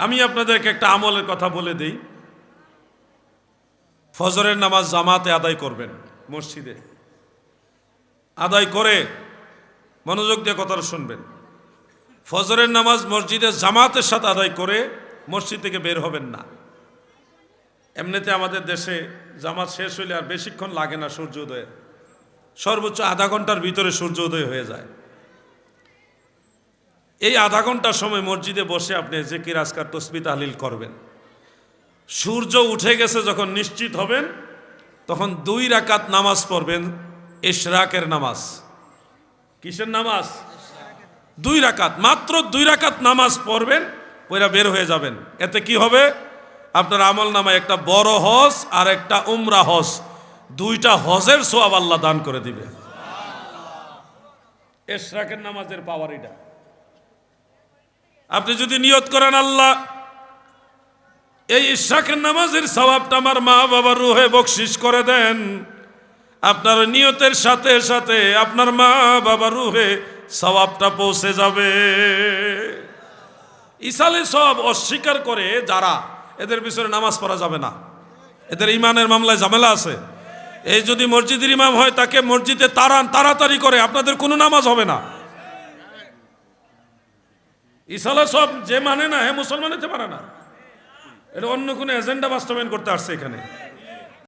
আমি আপনাদেরকে একটা আমলের কথা বলে দেই। ফজরের নামাজ জামাতে আদায় করবেন, মসজিদে আদায় করে মনোযোগ দিয়ে কথাটা শুনবেন। ফজরের নামাজ মসজিদে জামাতের সাথে আদায় করে মসজিদ থেকে বের হবেন না। এমনিতে আমাদের দেশে জামাত শেষ হইলে আর বেশিক্ষণ লাগে না সূর্যোদয়ের, সর্বোচ্চ আধা ঘন্টার ভিতরে সূর্যোদয় হয়ে যায়। এই আধা ঘন্টার সময় মসজিদে বসে আপনি জিকির আজকার তসবিহ তাহলিল করবেন। সূর্য উঠে গেছে যখন নিশ্চিত হবেন, তখন 2 রাকাত নামাজ পড়বেন, ইশরাকের নামাজ। কিসের নামাজ? 2 রাকাত, মাত্র 2 রাকাত নামাজ পড়বেন, পয়রা বের হয়ে যাবেন। এতে কি হবে? আপনার আমল নামায় একটা বড় হজ আর একটা উমরা হজ, 2টা হজের সওয়াব আল্লাহ দান করে দিবে। ইশরাকের নামাজের পাওয়ার এটা। আপনি যদি নিয়ত করেন, আল্লাহ এই ইশরাকের নামাজের সওয়াবটা আমার মা বাবার রূহে বকশিশ করে দেন, আপনার নিয়তের সাথে সাথে আপনার মা বাবার রূহে সওয়াবটা পৌঁছে যাবে। ইসালে সব অস্বীকার করে যারা, এদের পিছনে নামাজ পড়া যাবে না, এদের ইমানের মামলায় ঝামেলা আছে। এই যদি মসজিদের ইমাম হয়, তাকে মসজিদে তাড়াতাড়ি করে, আপনাদের কোনো নামাজ হবে না। ইসালে সব যে মানে না, হ্যাঁ মুসলমান হতে পারে না, এটা অন্য কোনো এজেন্ডা বাস্তবায়ন করতে আসছে এখানে।